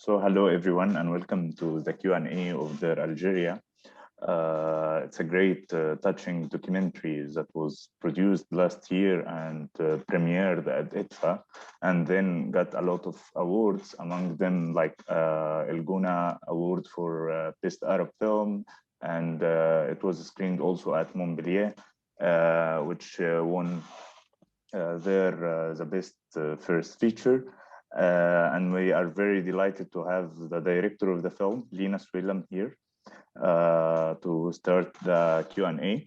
So hello everyone and welcome to the Q&A of Their Algeria. It's a great touching documentary that was produced last year and premiered at ITFA and then got a lot of awards, among them like El Guna Award for Best Arab Film, and it was screened also at Montpellier, which won the best first feature. And we are very delighted to have the director of the film, Lina Soualem, here to start the Q&A.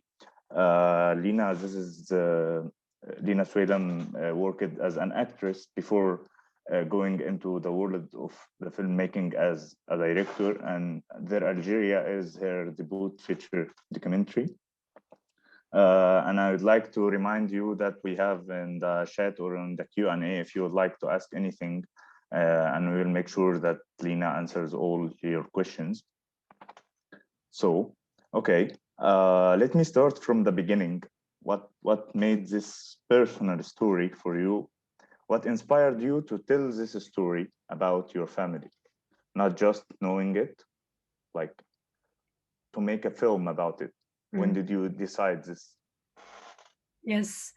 Lina, this is Lina Soualem worked as an actress before going into the world of the filmmaking as a director, and Their Algeria is her debut feature documentary. And I would like to remind you that we have in the chat or in the Q&A if you would like to ask anything, and we will make sure that Lina answers all your questions. So, okay, let me start from the beginning. What made this personal story for you? What inspired you to tell this story about your family? Not just knowing it, like to make a film about it. When did you decide this? Yes,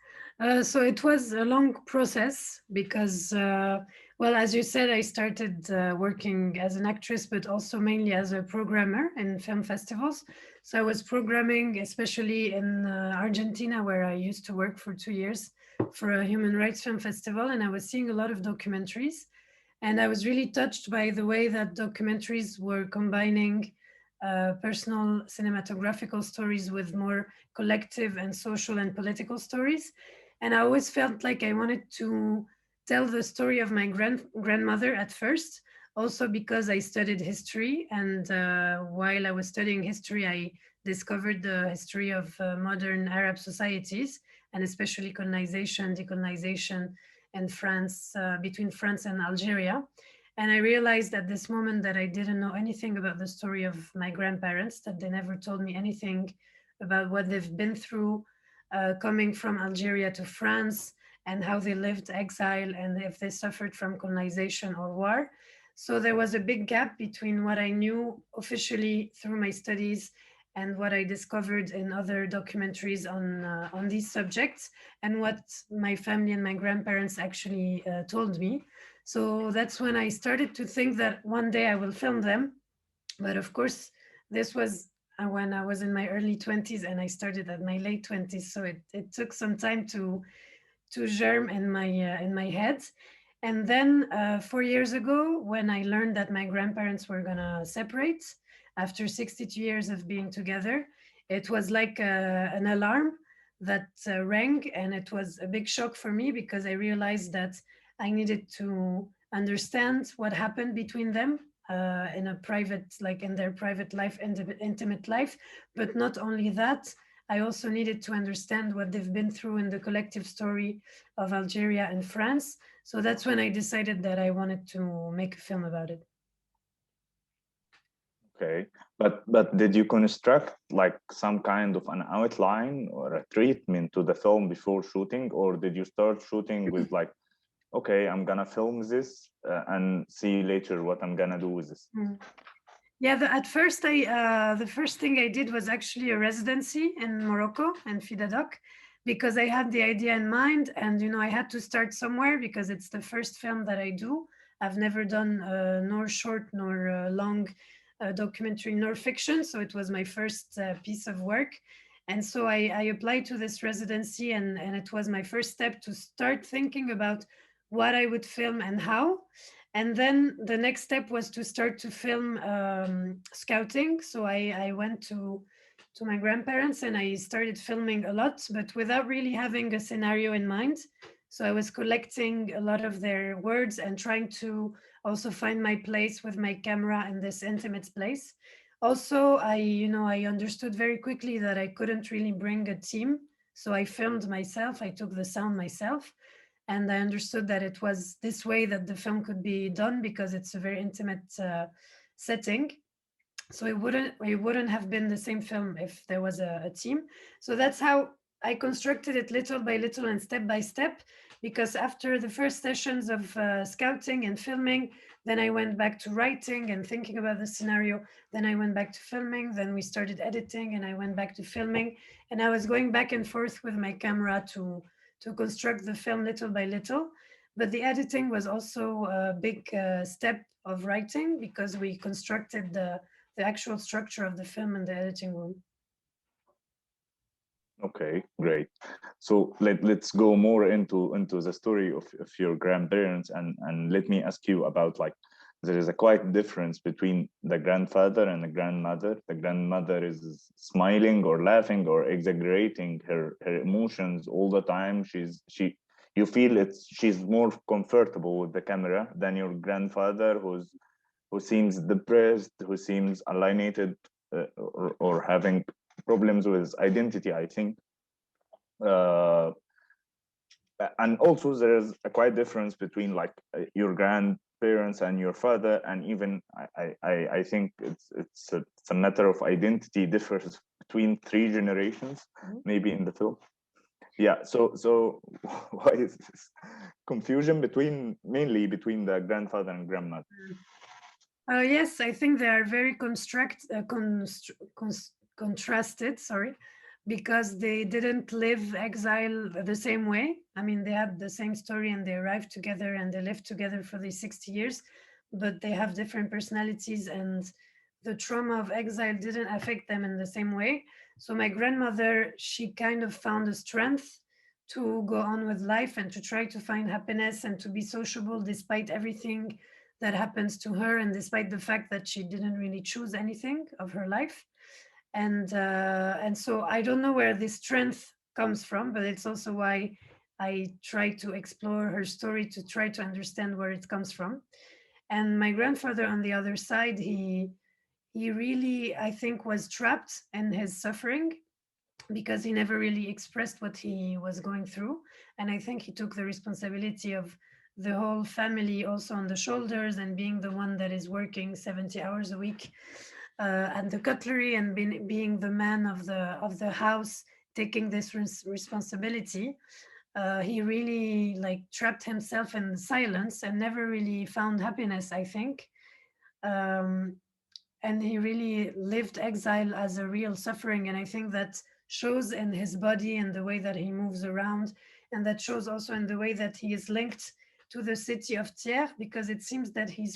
so it was a long process because, well, as you said, I started working as an actress, but also mainly as a programmer in film festivals. So I was programming, especially in Argentina, where I used to work for 2 years for a human rights film festival, and I was seeing a lot of documentaries. And I was really touched by the way that documentaries were combining personal cinematographical stories with more collective and social and political stories. And I always felt like I wanted to tell the story of my grandmother at first, also because I studied history. And while I was studying history, I discovered the history of modern Arab societies, and especially colonization, decolonization, and France, between France and Algeria. And I realized at this moment that I didn't know anything about the story of my grandparents, that they never told me anything about what they've been through coming from Algeria to France, and how they lived exile, and if they suffered from colonization or war. So there was a big gap between what I knew officially through my studies and what I discovered in other documentaries on these subjects, and what my family and my grandparents actually told me. So that's when I started to think that one day I will film them. But of course, this was when I was in my early 20s, and I started at my late 20s. So it took some time to germ in my head. And then 4 years ago, when I learned that my grandparents were gonna separate after 62 years of being together, it was like an alarm that rang, and it was a big shock for me because I realized that I needed to understand what happened between them in a private, like in their private life, intimate life. But not only that, I also needed to understand what they've been through in the collective story of Algeria and France. So that's when I decided that I wanted to make a film about it. Okay, but did you construct like some kind of an outline or a treatment to the film before shooting, or did you start shooting with like, okay, I'm gonna film this and see later what I'm gonna do with this? Yeah, at first, the first thing I did was actually a residency in Morocco and Fidadoc, because I had the idea in mind, and I had to start somewhere because it's the first film that I do. I've never done nor short nor long documentary nor fiction, so it was my first piece of work. And so I applied to this residency, and it was my first step to start thinking about what I would film and how. And then the next step was to start to film scouting. So I went to my grandparents, and I started filming a lot, but without really having a scenario in mind. So I was collecting a lot of their words and trying to also find my place with my camera in this intimate place. Also, I understood very quickly that I couldn't really bring a team. So I filmed myself, I took the sound myself, and I understood that it was this way that the film could be done, because it's a very intimate setting. So it wouldn't have been the same film if there was a team. So that's how I constructed it little by little and step by step, because after the first sessions of scouting and filming, then I went back to writing and thinking about the scenario. Then I went back to filming. Then we started editing, and I went back to filming. And I was going back and forth with my camera to construct the film little by little. But the editing was also a big step of writing, because we constructed the actual structure of the film in the editing room. Okay, great. So let's go more into the story of your grandparents, and let me ask you about, like, there is a quite difference between the grandfather and the grandmother. The grandmother is smiling or laughing or exaggerating her emotions all the time. You feel she's more comfortable with the camera than your grandfather, who seems depressed, who seems alienated, or having problems with identity, I think. Uh, and also there's a quite difference between, like, your grandparents and your father, and even I think it's a matter of identity differs between 3 generations, maybe in the film. Yeah, so why is this confusion mainly between the grandfather and grandmother? Yes, I think they are very contrasted, sorry, because they didn't live exile the same way. I mean, they had the same story and they arrived together and they lived together for these 60 years, but they have different personalities, and the trauma of exile didn't affect them in the same way. So my grandmother, she kind of found the strength to go on with life and to try to find happiness and to be sociable despite everything that happens to her, and despite the fact that she didn't really choose anything of her life. And so I don't know where this strength comes from, but it's also why I try to explore her story to try to understand where it comes from. And my grandfather, on the other side, he really, I think, was trapped in his suffering, because he never really expressed what he was going through. And I think he took the responsibility of the whole family also on the shoulders, and being the one that is working 70 hours a week at the cutlery, and being the man of the house, taking this responsibility. He really, like, trapped himself in silence and never really found happiness, I think. um, and he really lived exile as a real suffering, and I think that shows in his body and the way that he moves around, and that shows also in the way that he is linked to the city of Thiers, because it seems that he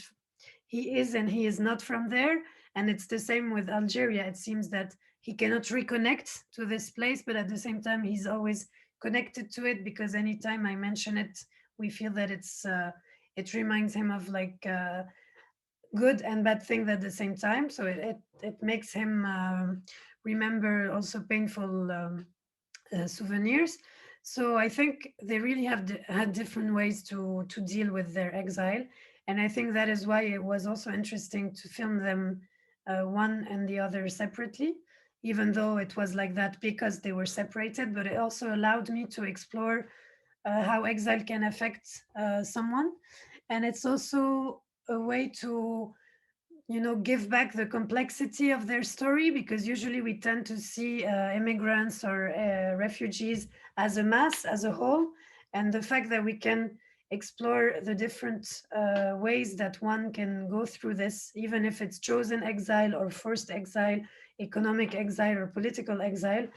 is and he is not from there. And it's the same with Algeria. It seems that he cannot reconnect to this place, but at the same time he's always connected to it, because anytime I mention it, we feel that it reminds him of, like, good and bad things at the same time. So it makes him remember also painful souvenirs. So I think they really had different ways to deal with their exile, and I think that is why it was also interesting to film them one and the other separately, even though it was like that because they were separated. But it also allowed me to explore how exile can affect someone, and it's also a way to, give back the complexity of their story, because usually we tend to see immigrants or refugees as a mass, as a whole. And the fact that we can explore the different ways that one can go through this, even if it's chosen exile or forced exile, economic exile or political exile,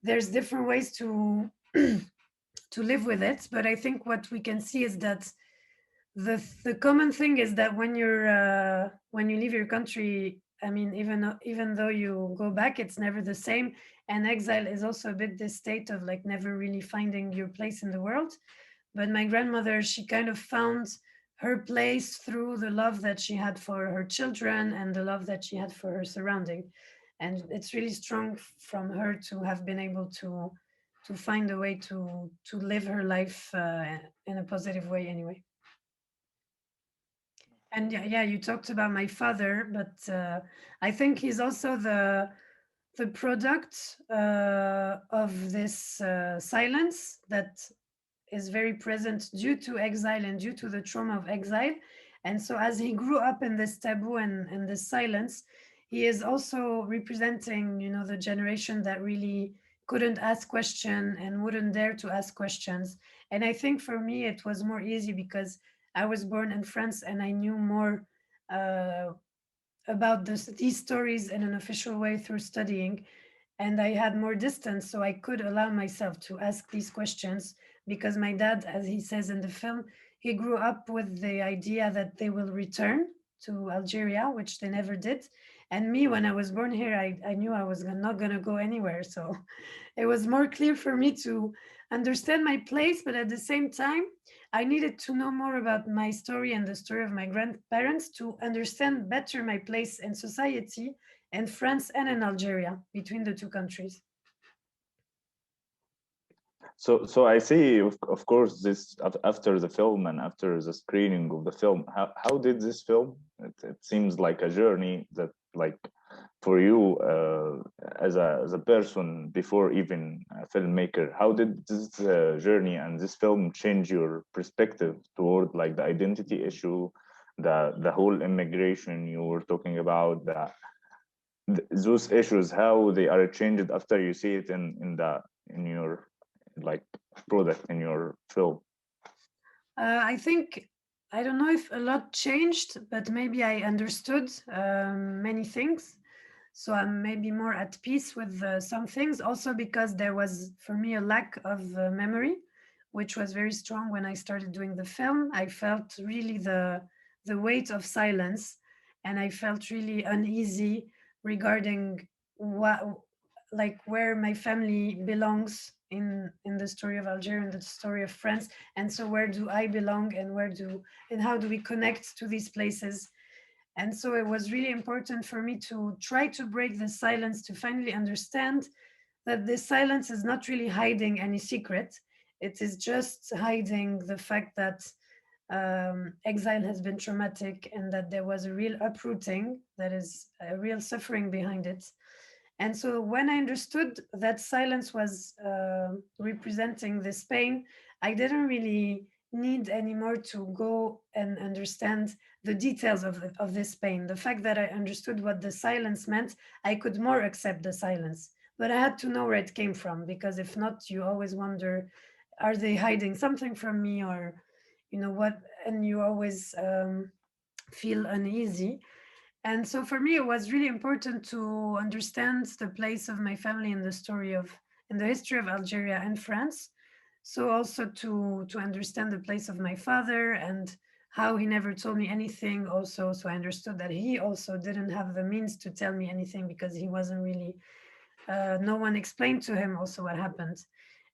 there's different ways to to live with it. But I think what we can see is that the common thing is that when you leave your country, I mean, even though you go back, it's never the same. And exile is also a bit this state of, like, never really finding your place in the world. But my grandmother, she kind of found her place through the love that she had for her children and the love that she had for her surrounding. And it's really strong from her to have been able to find a way to live her life in a positive way anyway. And yeah, you talked about my father, but I think he's also the product of this silence that is very present due to exile and due to the trauma of exile. And so as he grew up in this taboo and this silence, he is also representing, the generation that really couldn't ask questions and wouldn't dare to ask questions. And I think for me it was more easy because I was born in France and I knew more uh, about these stories in an official way through studying, and I had more distance, so I could allow myself to ask these questions because my dad, as he says in the film, he grew up with the idea that they will return to Algeria, which they never did. And me, when I was born here, I knew I was not going to go anywhere. So it was more clear for me to understand my place, but at the same time, I needed to know more about my story and the story of my grandparents to understand better my place in society in France and in Algeria, between the two countries. So I see, of course, this after the film and after the screening of the film, how did this film? It seems like a journey that, like, for you as a person before even a filmmaker, how did this journey and this film change your perspective toward like the identity issue, the whole immigration you were talking about, those issues, how they are changed after you see it in your like product in your film? I think, I don't know if a lot changed, but maybe I understood many things. So I'm maybe more at peace with some things, also because there was, for me, a lack of memory, which was very strong when I started doing the film. I felt really the weight of silence, and I felt really uneasy regarding what, like, where my family belongs in the story of Algeria and the story of France. And so where do I belong, and how do we connect to these places? And so it was really important for me to try to break the silence, to finally understand that this silence is not really hiding any secret. It is just hiding the fact that exile has been traumatic and that there was a real uprooting, that is a real suffering behind it. And so when I understood that silence was representing this pain, I didn't really need anymore to go and understand the details of this pain. The fact that I understood what the silence meant, I could more accept the silence. But I had to know where it came from, because if not, you always wonder, are they hiding something from me, or, what? And you always feel uneasy. And so for me, it was really important to understand the place of my family in the in the history of Algeria and France. So also to understand the place of my father and how he never told me anything also. So I understood that he also didn't have the means to tell me anything because he wasn't really, no one explained to him also what happened.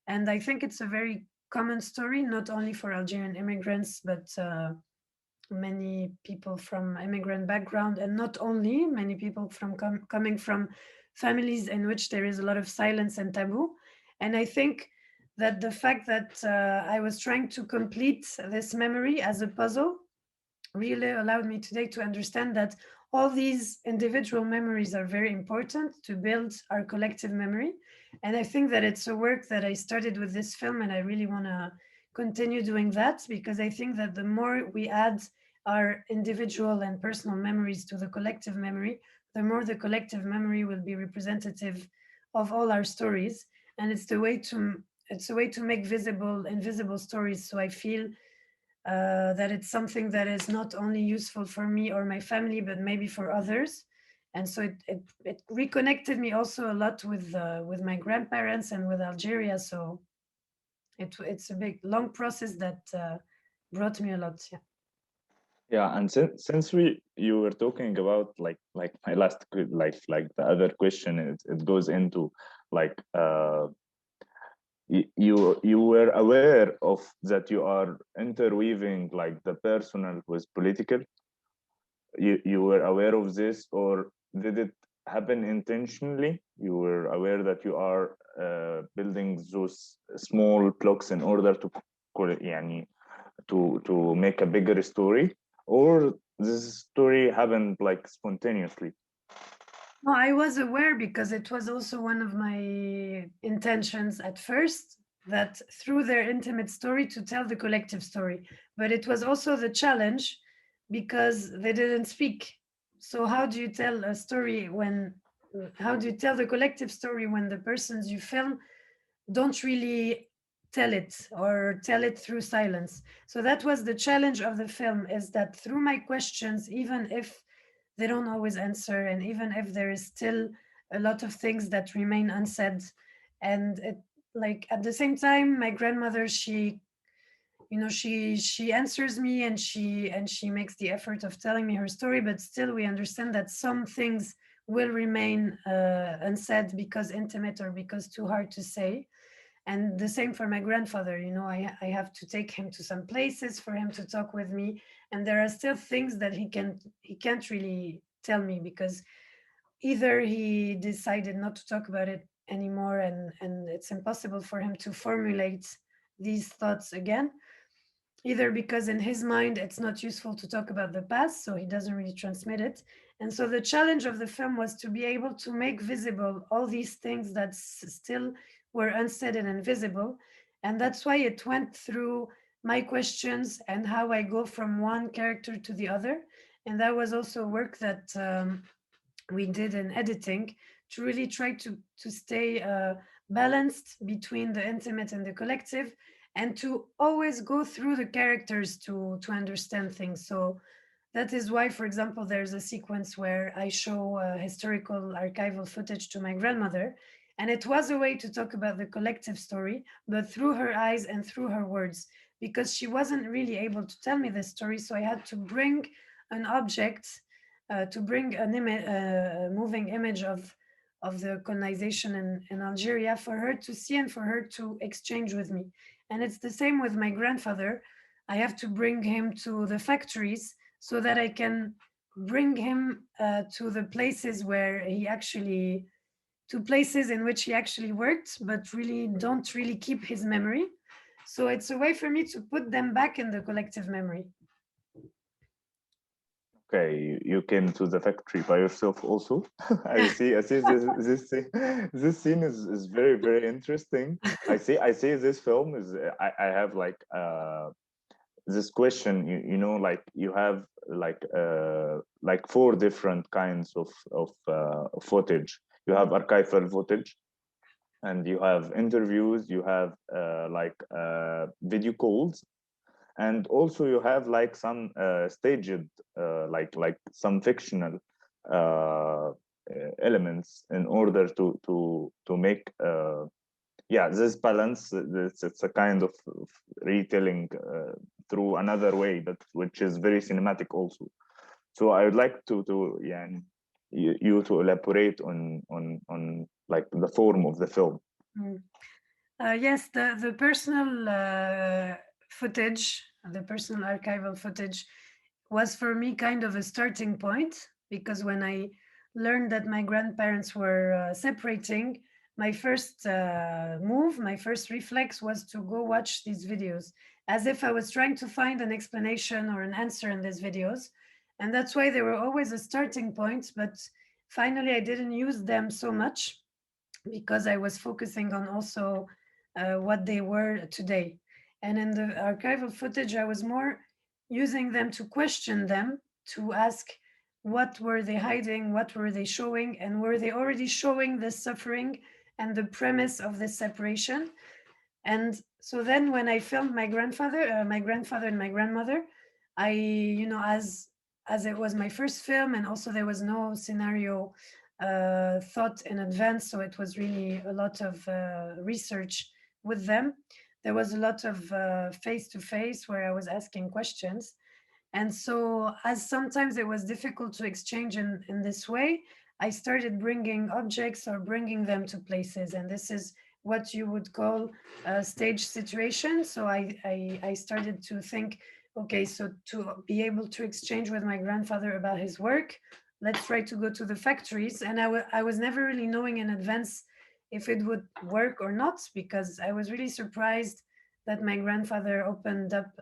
And I think it's a very common story, not only for Algerian immigrants, but many people from immigrant background, and not only many people from coming from families in which there is a lot of silence and taboo. And I think that the fact that I was trying to complete this memory as a puzzle really allowed me today to understand that all these individual memories are very important to build our collective memory. And I think that it's a work that I started with this film, and I really want to continue doing that, because I think that the more we add our individual and personal memories to the collective memory, the more the collective memory will be representative of all our stories. And it's a way to make visible invisible stories. So I feel that it's something that is not only useful for me or my family, but maybe for others. And so it reconnected me also a lot with my grandparents and with Algeria. So it's a big long process that brought me a lot. Yeah. Yeah, and since you were talking about like my last like the other question, it goes into like you were aware of that you are interweaving like the personal with political. You were aware of this, or did it happen intentionally? You were aware that you are building those small blocks in order to يعني to make a bigger story, or this story happened like spontaneously? No, I was aware because it was also one of my intentions at first, that through their intimate story to tell the collective story. But it was also the challenge because they didn't speak. So how do you tell a story when how do you tell the collective story when the persons you film don't really tell it or tell it through silence. So that was the challenge of the film, is that through my questions, even if they don't always answer, and even if there is still a lot of things that remain unsaid, and it, like at the same time, my grandmother, she, you know, she answers me, and she makes the effort of telling me her story, but still we understand that some things will remain unsaid because intimate or because too hard to say. And the same for my grandfather, you know, I have to take him to some places for him to talk with me, and there are still things that he can't really tell me, because either he decided not to talk about it anymore, and it's impossible for him to formulate these thoughts again, either because in his mind it's not useful to talk about the past, so he doesn't really transmit it. And so the challenge of the film was to be able to make visible all these things that still were unsaid and invisible. And that's why it went through my questions and how I go from one character to the other. And that was also work that we did in editing, to really try to stay balanced between the intimate and the collective, and to always go through the characters to understand things. So that is why, for example, there's a sequence where I show historical archival footage to my grandmother, and it was a way to talk about the collective story, but through her eyes and through her words, because she wasn't really able to tell me this story. So I had to bring an object, to bring an moving image of the colonization in Algeria for her to see and for her to exchange with me. And it's the same with my grandfather. I have to bring him to the factories so that I can bring him to the places where he actually, to places in which he actually worked, but really don't really keep his memory. So it's a way for me to put them back in the collective memory. Okay, you came to the factory by yourself also. I see this scene is very, very interesting. I see this film is I have this question, you know, like you have like four different kinds of footage. You have archival footage, and you have interviews, you have video calls, and also you have like some staged like some fictional uh, elements in order to make yeah, this balance. It's a kind of retelling through another way, that which is very cinematic also. So I would like to yeah, you to elaborate on like the form of the film. Mm. Yes, the personal footage, the personal archival footage, was for me kind of a starting point, because when I learned that my grandparents were separating, my first move, my first reflex was to go watch these videos, as if I was trying to find an explanation or an answer in these videos. And that's why they were always a starting point. But finally, I didn't use them so much, because I was focusing on also what they were today. And in the archival footage, I was more using them to question them, to ask what were they hiding, what were they showing, and were they already showing the suffering and the premise of this separation. And so then when I filmed my grandfather and my grandmother, I, you know, as it was my first film, and also there was no scenario thought in advance, so it was really a lot of research with them. There was a lot of face to face where I was asking questions. And so, as sometimes it was difficult to exchange in this way, I started bringing objects or bringing them to places. And this is what you would call a stage situation. So I started to think, okay, so to be able to exchange with my grandfather about his work, let's try to go to the factories. And I was never really knowing in advance if it would work or not, because I was really surprised that my grandfather opened up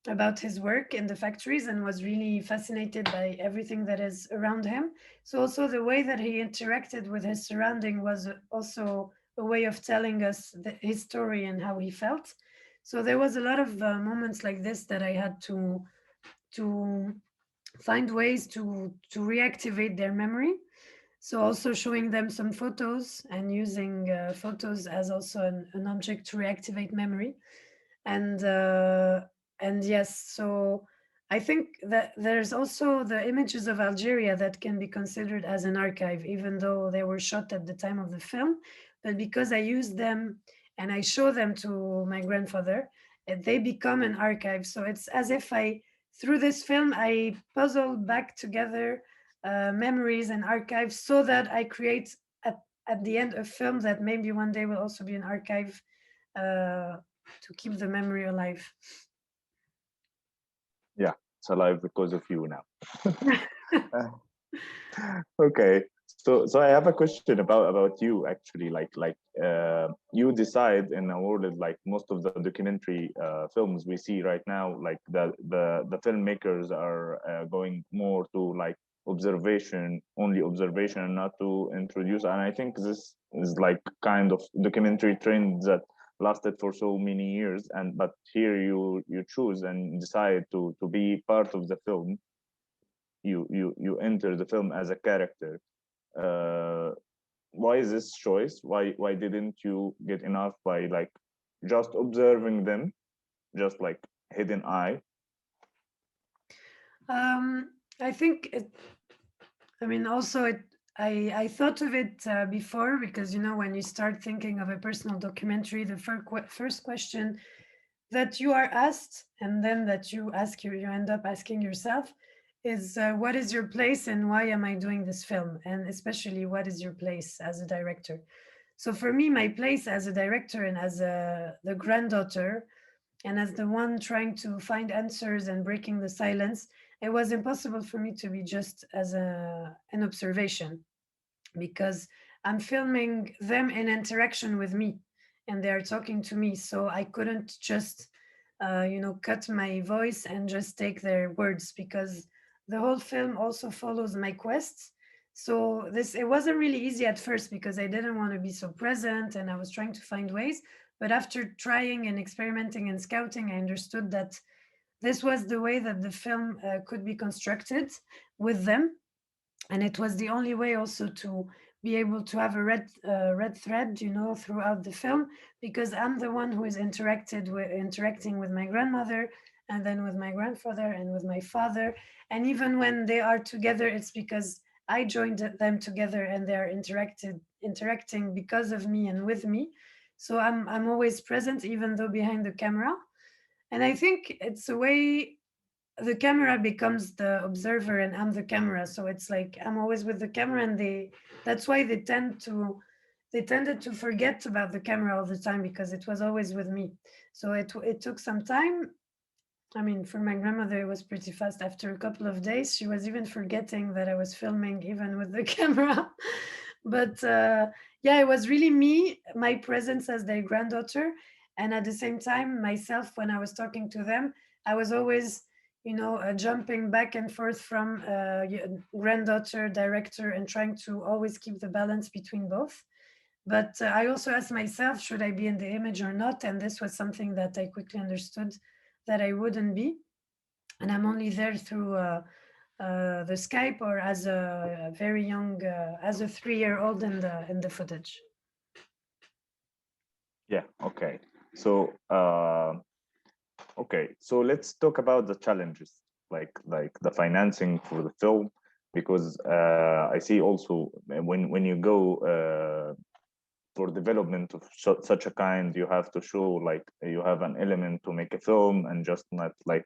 about his work in the factories and was really fascinated by everything that is around him. So also the way that he interacted with his surrounding was also a way of telling us his story and how he felt. So there was a lot of moments like this that I had to find ways to reactivate their memory. So also showing them some photos and using photos as also an object to reactivate memory. And yes, so I think that there's also the images of Algeria that can be considered as an archive, even though they were shot at the time of the film. But because I use them and I show them to my grandfather, they become an archive. So it's as if through this film, I puzzle back together memories and archives so that I create at the end a film that maybe one day will also be an archive to keep the memory alive. Yeah, it's alive because of you now. Okay, so I have a question about you actually. You decide in a world like most of the documentary films we see right now, like the filmmakers are going more to like only observation, and not to introduce. And I think this is like kind of documentary trend that lasted for so many years. And but here you choose and decide to be part of the film. You enter the film as a character. uh why is this choice? Why didn't you get enough by like just observing them, just like hidden eye? I think I mean, also I thought of it before because when you start thinking of a personal documentary, the first question that you are asked, and then that you end up asking yourself, is what is your place and why am I doing this film, and especially what is your place as a director. So for me, my place as a director and as the granddaughter and as the one trying to find answers and breaking the silence, it was impossible for me to be just as an observation, because I'm filming them in interaction with me and they are talking to me. So I couldn't just, cut my voice and just take their words, because the whole film also follows my quests. So it wasn't really easy at first because I didn't want to be so present and I was trying to find ways. But after trying and experimenting and scouting, I understood that this was the way that the film could be constructed with them, and it was the only way also to be able to have a red thread, throughout the film, because I'm the one who is interacting with my grandmother, and then with my grandfather and with my father. And even when they are together, it's because I joined them together and they are interacting because of me and with me. So I'm always present, even though behind the camera. And I think it's a way the camera becomes the observer and I'm the camera. So it's like I'm always with the camera, and that's why they tended to forget about the camera all the time, because it was always with me. So it took some time. I mean, for my grandmother, it was pretty fast. After a couple of days, she was even forgetting that I was filming, even with the camera. But yeah, it was really me, my presence as their granddaughter. And at the same time, myself, when I was talking to them, I was always, jumping back and forth from granddaughter, director, and trying to always keep the balance between both. But I also asked myself, should I be in the image or not? And this was something that I quickly understood that I wouldn't be. And I'm only there through the Skype, or as a very young, as a 3-year-old in the footage. Yeah, okay. So okay, so let's talk about the challenges, like the financing for the film, because I see also when you go for development of such a kind, you have to show like you have an element to make a film, and just not like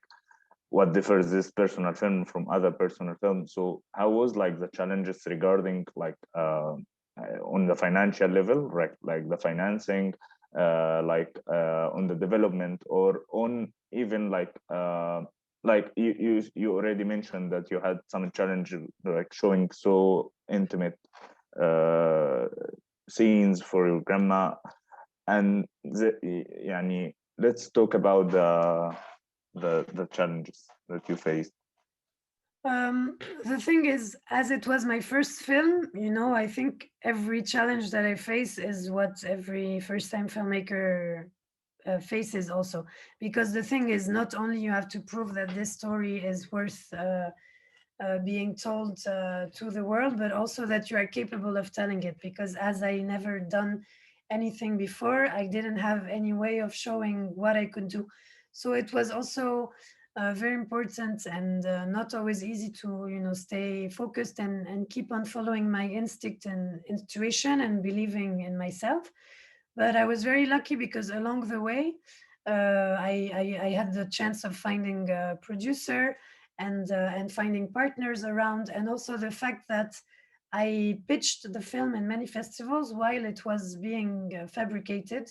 what differs this personal film from other personal films. So how was like the challenges regarding like on the financial level, right? Like the financing, on the development, or on even like you already mentioned that you had some challenge like showing so intimate uh, scenes for your grandma. And يعني, let's talk about the challenges that you faced. The thing is, as it was my first film, I think every challenge that I face is what every first-time filmmaker faces also. Because the thing is, not only you have to prove that this story is worth being told to the world, but also that you are capable of telling it. Because as I never done anything before, I didn't have any way of showing what I could do. So it was also very important and not always easy to stay focused and keep on following my instinct and intuition and believing in myself. But I was very lucky because along the way, I had the chance of finding a producer and finding partners around, and also the fact that I pitched the film in many festivals while it was being fabricated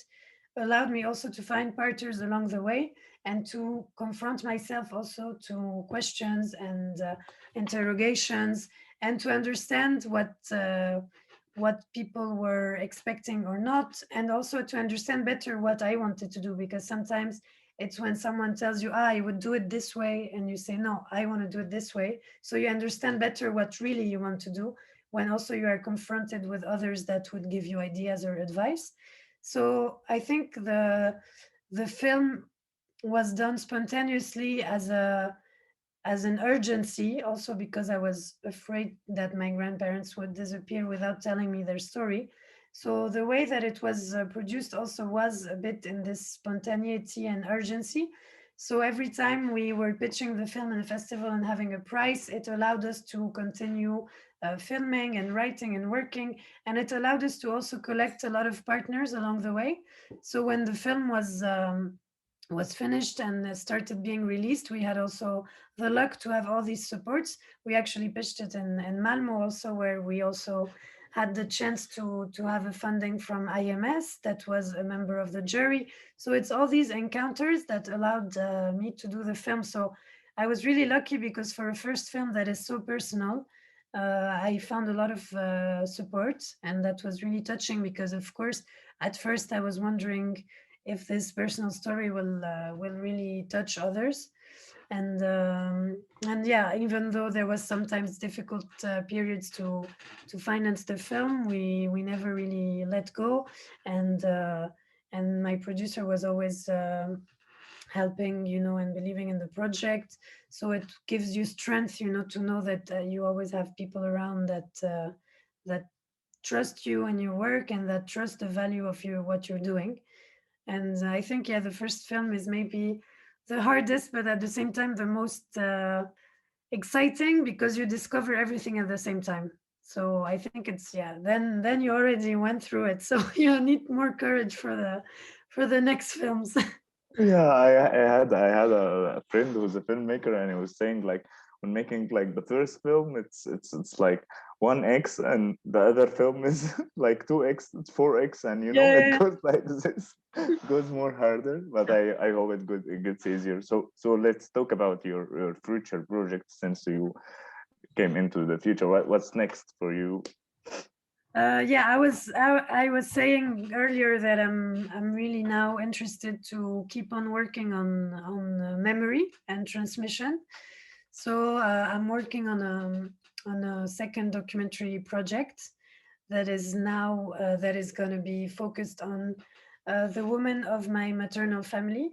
allowed me also to find partners along the way and to confront myself also to questions and interrogations, and to understand what people were expecting or not, and also to understand better what I wanted to do. Because sometimes it's when someone tells you, I would do it this way, and you say, no, I want to do it this way. So you understand better what really you want to do when also you are confronted with others that would give you ideas or advice. So I think the film was done spontaneously as an urgency, also because I was afraid that my grandparents would disappear without telling me their story. So the way that it was produced also was a bit in this spontaneity and urgency. So every time we were pitching the film in a festival and having a prize, it allowed us to continue filming and writing and working, and it allowed us to also collect a lot of partners along the way. So when the film was finished and started being released, we had also the luck to have all these supports. We actually pitched it in Malmö also, where we also had the chance to have a funding from IMS that was a member of the jury. So it's all these encounters that allowed me to do the film. So I was really lucky because for a first film that is so personal, I found a lot of support, and that was really touching because, of course, at first I was wondering if this personal story will really touch others. And yeah, even though there was sometimes difficult periods to finance the film, we never really let go. And my producer was always helping, and believing in the project. So it gives you strength, to know that you always have people around that trust you and your work, and that trust the value of what you're doing. And I think, yeah, the first film is maybe the hardest, but at the same time, the most exciting, because you discover everything at the same time. So I think it's, yeah, then you already went through it. So you need more courage for the next films. Yeah, I had a friend who's a filmmaker, and he was saying like when making like the first film, it's like 1x, and the other film is like 2x, it's 4x, and it Yeah. goes like this, goes more harder. But I hope it gets easier. So let's talk about your future projects, since you came into the future. What's next for you? Yeah, I was saying earlier that I'm really now interested to keep on working on memory and transmission. So I'm working on a second documentary project that is going to be focused on the women of my maternal family,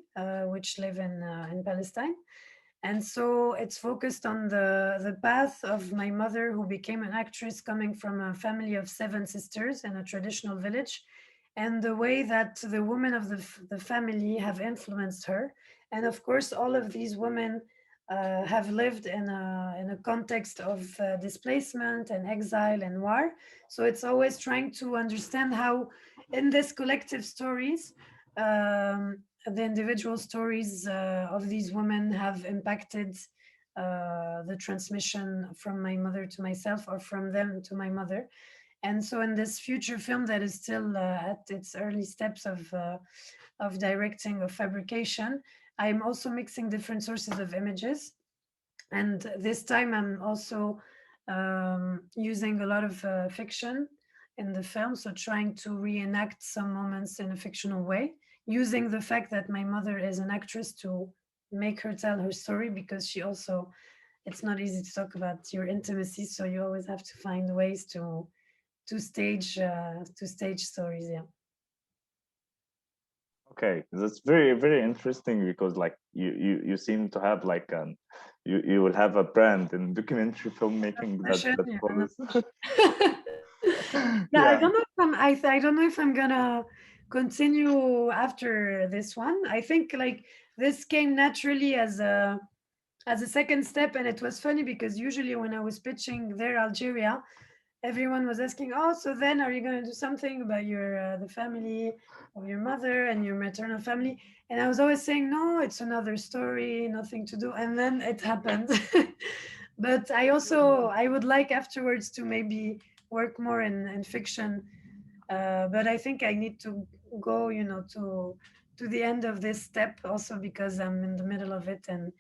which live in Palestine. And so it's focused on the path of my mother, who became an actress coming from a family of 7 sisters in a traditional village, and the way that the women of the family have influenced her. And of course, all of these women have lived in a context of displacement and exile and war. So it's always trying to understand how, in this collective stories, the individual stories of these women have impacted the transmission from my mother to myself, or from them to my mother. And so in this future film that is still at its early steps of directing, of fabrication, I'm also mixing different sources of images. And this time I'm also using a lot of fiction in the film, so trying to reenact some moments in a fictional way, using the fact that my mother is an actress to make her tell her story, because she also, it's not easy to talk about your intimacy, so you always have to find ways to stage stories. Yeah. Okay, that's very, very interesting because like you seem to have like you will have a brand in documentary filmmaking that Yeah, follows. yeah, I Yeah. don't know if I don't know if I'm gonna continue after this one. I think like this came naturally as a second step, and it was funny because usually when I was pitching Their Algeria, everyone was asking, "Oh, so then are you going to do something about your the family of your mother and your maternal family?" And I was always saying, "No, it's another story, nothing to do." And then it happened. But I would like afterwards to maybe work more in fiction. But I think I need to go, to the end of this step also because I'm in the middle of it, and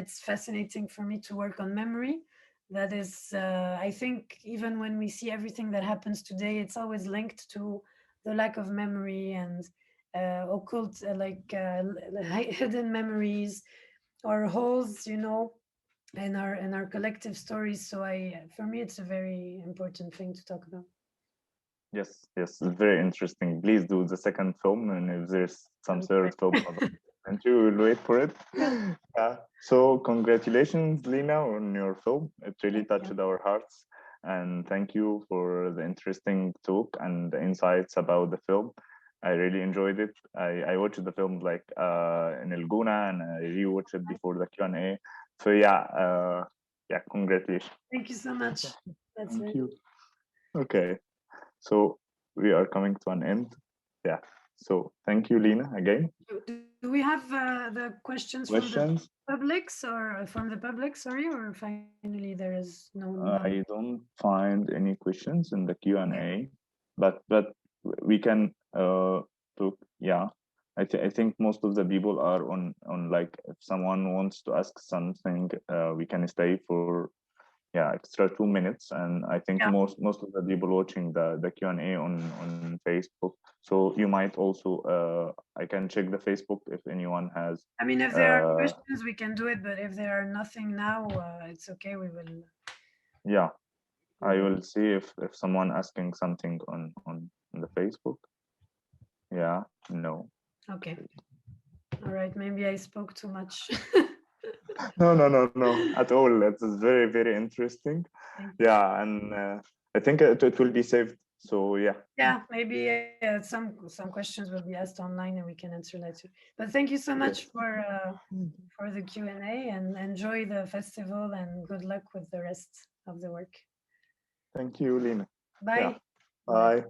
it's fascinating for me to work on memory. That is, I think, even when we see everything that happens today, it's always linked to the lack of memory and occult, hidden memories or holes, in our collective stories. So for me, it's a very important thing to talk about. Yes, yes, it's very interesting. Please do the second film, and if there's some third film, and you will wait for it. Yeah. So congratulations, Lina, on your film. It really touched our hearts, and thank you for the interesting talk and the insights about the film. I really enjoyed it. I watched the film like in El Guna, and I rewatched it before the Q&A. So yeah, congratulations. Thank you so much. That's Thank it. you. Okay. So we are coming to an end. Yeah. So thank you, Lina, again. Do we have the questions from the Questions? publics or from the public? Sorry, or finally there is no. I don't find any questions in the Okay. Q&A, but we can talk. Yeah. I think most of the people are on like if someone wants to ask something, we can stay for extra 2 minutes, and I think Yeah. most of the people watching the Q&A on Facebook, so you might also I can check the Facebook if anyone has I mean, if there are uh questions, we can do it. But if there are nothing now, it's okay. yeah, We I will. will see if someone asking something on the Facebook. Yeah, no. Okay. All right. Maybe I spoke too much. No at all. It's very, very interesting. Yeah, and I think it will be saved, so yeah. Yeah, maybe some questions will be asked online and we can answer later. But thank you so much Yes. for the Q&A, and enjoy the festival and good luck with the rest of the work. Thank you, Lina. Yeah. Bye. Bye. Bye.